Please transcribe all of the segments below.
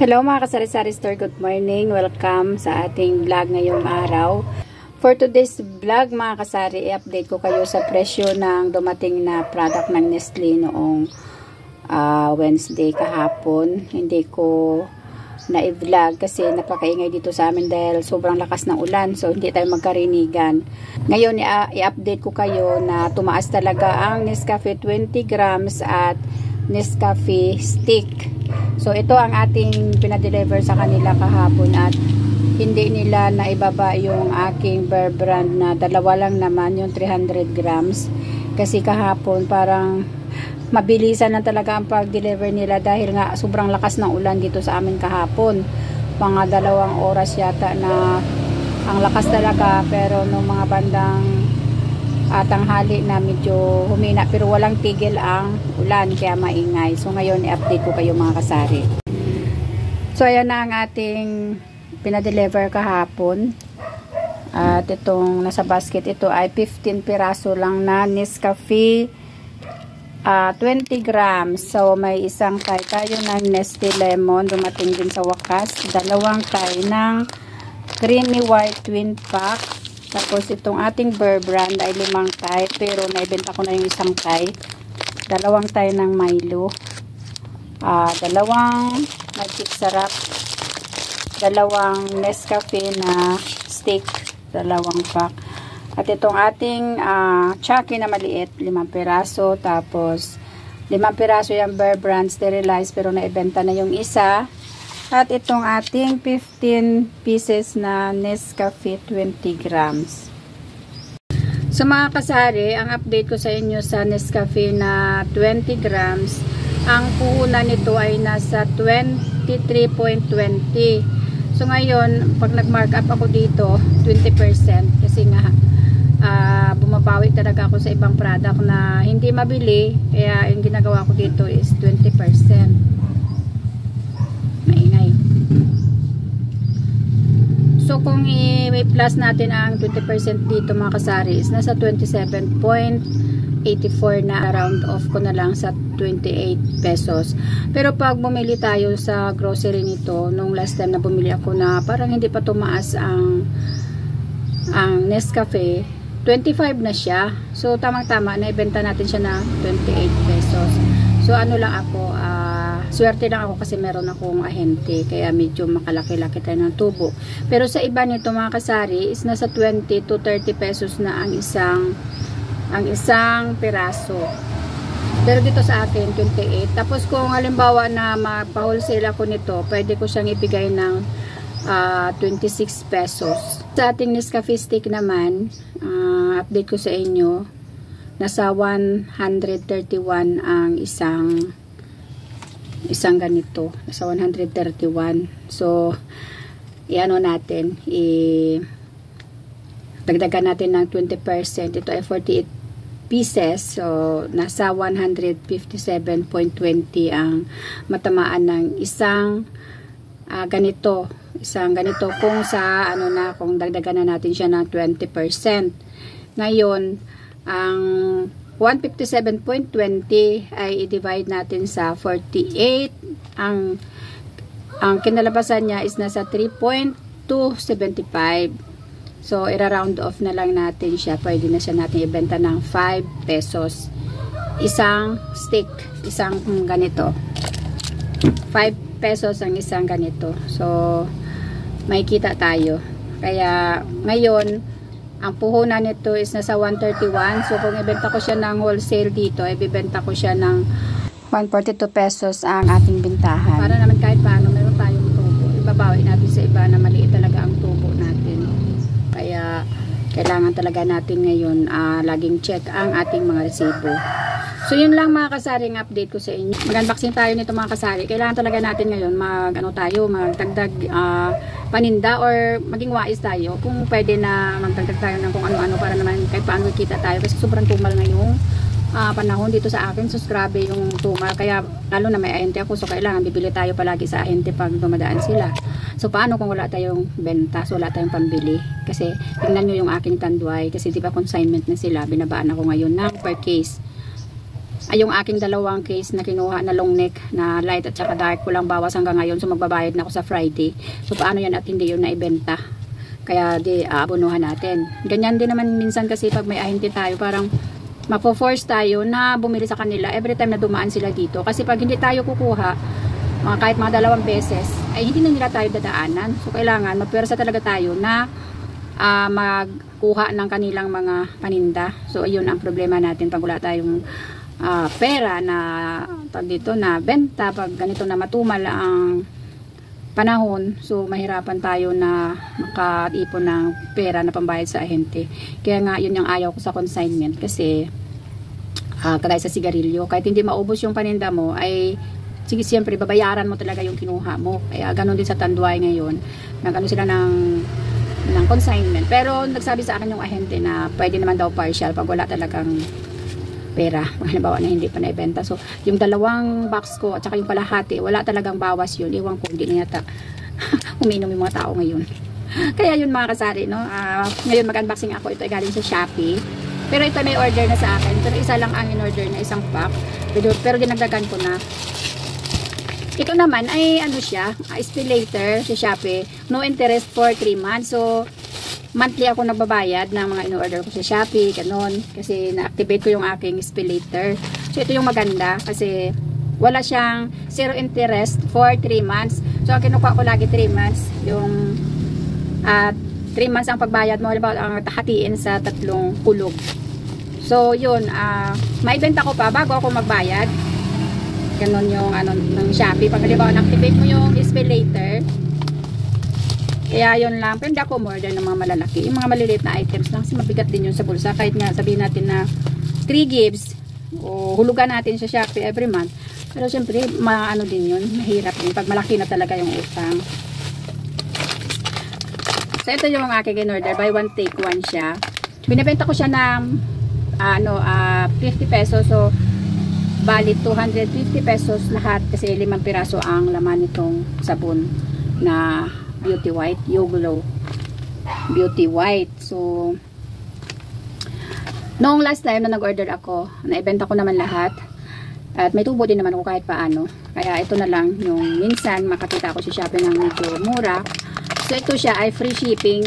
Hello mga kasari-sari store, good morning. Welcome sa ating vlog ngayong araw. For today's vlog mga kasari, i-update ko kayo sa presyo ng dumating na product ng Nestle noong Wednesday kahapon. Hindi ko na-vlog kasi napakaingay dito sa amin dahil sobrang lakas ng ulan. So hindi tayo magkarinigan. Ngayon i-update ko kayo na tumaas talaga ang Nescafe 20 grams at Nescafe stick. So ito ang ating pinadeliver sa kanila kahapon at hindi nila naibaba yung aking Bear Brand na dalawa lang naman yung 300 grams kasi kahapon parang mabilisan na talaga ang pag-deliver nila dahil nga sobrang lakas ng ulan dito sa amin kahapon. Mga 2 oras yata na ang lakas talaga, pero nung mga bandang tanghali na medyo humina, pero walang tigil ang ulan kaya maingay. So ngayon i-update ko kayo mga kasari. So ayan na ang ating pinadeliver kahapon. At itong nasa basket, ito ay 15 piraso lang na Nescafe 20 grams. So may isang tie tayo ng Nestle Lemon, dumating din sa wakas. 2 tie ng Creamy White Twin Pack. Tapos itong ating Bear Brand ay 5 tie, pero naibenta ko na yung isang tie. 2 tie ng Milo. 2 Magic Sarap. 2 Nescafe na stick. 2 pack. At itong ating Chucky na maliit, 5 piraso. Tapos 5 piraso yung Bear Brand sterilized, pero naibenta na yung isa. At itong ating 15 pieces na Nescafe 20 grams. So mga kasari, ang update ko sa inyo sa Nescafe na 20 grams, ang puhunan nito ay nasa 23.20. So ngayon, pag nag-mark up ako dito, 20% kasi nga bumabawi talaga ako sa ibang product na hindi mabili, kaya yung ginagawa ko dito is 20%. Maingay. So kung i-plus natin ang 20% dito mga kasari is nasa 27.84 na, round off ko na lang sa 28 pesos. Pero pag bumili tayo sa grocery nito, nung last time na bumili ako na parang hindi pa tumaas ang Nescafe, 25 na siya. So tamang-tama na ibenta natin siya na 28 pesos. So ano lang ako, swerte lang ako kasi meron akong ahente, kaya medyo makalaki-laki tayo ng tubo. Pero sa iba nito mga kasari is nasa 20 to 30 pesos na ang isang piraso. Pero dito sa akin 28. Tapos kung halimbawa na magpa-wholesale ako nito, pwede ko siyang ibigay ng 26 pesos. Sa ating Nescafe stick naman, update ko sa inyo, nasa 131 ang isang ganito. Nasa 131. So i-ano natin, dagdagan natin ng 20%. Ito ay 48 pieces. So nasa 157.20 ang matamaan ng isang ganito. Isang ganito kung sa kung dagdagan na natin siya ng 20%. Ngayon, ang 157.20 ay i-divide natin sa 48. Ang kinalabasan niya is nasa 3.275. So ira-round off na lang natin siya. Pwede na siya natin ibenta ng 5 pesos. Isang stick, isang ganito. 5 pesos ang isang ganito. So may kita tayo. Kaya ngayon, ang puhunan nito is nasa 131. So kung ibenta ko siya ng wholesale dito, ibibenta ko siya ng 142 pesos ang ating bintahan. Para naman kahit paano meron tayong tubo. Ibabawi natin sa iba na maliit talaga ang tubo natin. Kaya kailangan talaga natin ngayon laging check ang ating mga resibo. So yun lang mga kasaring update ko sa inyo. Mag-unboxing tayo nito mga kasari. Kailangan talaga natin ngayon magdagdag paninda or maging wais tayo. Kung pwede na magdagdag tayo ng kung ano-ano para naman kahit paano kita tayo. Kasi sobrang tumal na yung panahon dito sa akin. So grabe yung tumal. Kaya lalo na may ahente ako. So kailangan bibili tayo palagi sa ahente pag dumadaan sila. So paano kung wala tayong benta? So wala tayong pambili. Kasi tingnan nyo yung aking tanduay. Kasi di ba consignment na sila. Binabaan ako ngayon ng per case. ay yung aking dalawang case na kinuha na long neck na light at saka dark ko lang bawas hanggang ngayon, so magbabayad na ako sa Friday. So paano yan at hindi yun naibenta, kaya di aabonuhan natin. Ganyan din naman minsan kasi pag may ahente tayo, parang mapo-force tayo na bumili sa kanila every time na dumaan sila dito, kasi pag hindi tayo kukuha kahit mga 2 beses ay hindi na nila tayo dadaanan. So kailangan magpwersa talaga tayo na magkuha ng kanilang mga paninda. So ayun ang problema natin pag wala tayong pera na pag dito na benta, pag ganito na matumal ang panahon, so mahirapan tayo na makaipon ng pera na pambayad sa ahente. Kaya nga yun yung ayaw ko sa consignment, kasi kagaya sa sigarilyo, kahit hindi maubos yung paninda mo ay sige, siyempre babayaran mo talaga yung kinuha mo. Kaya ganun din sa Tanduay ngayon, nagano sila ng consignment, pero nagsabi sa akin yung ahente na pwede naman daw partial pag wala talagang pera, halimbawa na hindi pa naibenta. So yung 2 box ko at saka yung kalahati, wala talagang bawas yun. Iwan ko, hindi na yata uminom yung mga tao ngayon. Kaya yun mga kasari, no? Ngayon mag-unboxing ako. Ito ay galing sa Shopee, pero ito may order na sa akin, pero isa lang ang in-order na isang pack, pero dinagdagan ko na. Ito naman ay ano siya, stay later sa Shopee, no interest for 3 months. So monthly ako nagbabayad ng mga in-order ko sa Shopee, ganun, kasi na-activate ko yung aking spay later. So ito yung maganda, kasi wala siyang 0 interest for 3 months. So ang kinukuha ko lagi 3 months, yung 3 months ang pagbayad mo, halimbawa ang hatiin sa 3 kulog. So yun, maibenta ko pa bago ako magbayad. Ganun yung ano ng Shopee, pag halimbawa na-activate mo yung spay later. Kaya yun lang, pero hindi ako order ng mga malalaki. Yung mga maliliit na items lang, kasi mabigat din yun sa bulsa. Kahit nga sabihin natin na 3 gives o hulugan natin sa Shopee every month. Pero syempre, ano din yun, mahirap din pag malaki na talaga yung utang. So ito yung aking in-order, buy one take one siya. Binibenta ko siya ng 50 pesos. So bali 250 pesos lahat, kasi 5 piraso ang laman nitong sabon na Beauty White, Yoglo Beauty White. So noong last time na nag-order ako, naibenta ko naman lahat at may tubo din naman ako kahit paano, kaya ito na lang yung minsan makakita ako sa Shopee ng medyo mura. So ito siya ay free shipping,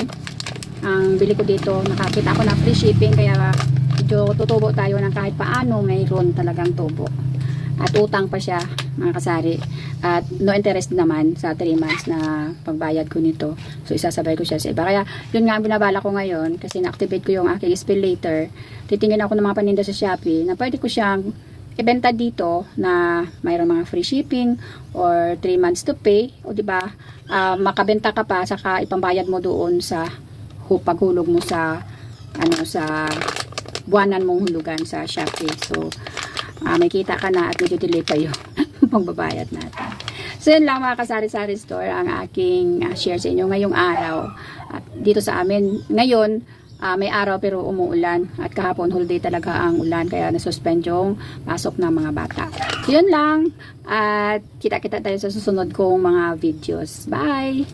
ang bili ko dito, nakakita ako ng free shipping, kaya medyo tutubo tayo ng kahit paano, mayroon talagang tubo. At utang pa siya mga kasari, at no interest naman sa 3 months na pagbayad ko nito. So isasabay ko siya sa iba, kaya yun nga ang binabala ko ngayon, kasi na-activate ko yung aking spay later. Titingin ako ng mga paninda sa Shopee na pwede ko siyang ibenta dito na mayroong mga free shipping or 3 months to pay, o diba, makabenta ka pa, saka ipambayad mo doon sa paghulog mo sa sa buwanan mong hulugan sa Shopee. So may kita ka na at medyo delay pa yung pagbabayad natin. So yun lang mga kasari-sari store ang aking share sa inyo ngayong araw. At dito sa amin ngayon, may araw pero umuulan, at kahapon whole day talaga ang ulan, kaya nasuspend yung pasok ng mga bata. So yun lang, at kita-kita tayo sa susunod kong mga videos. Bye!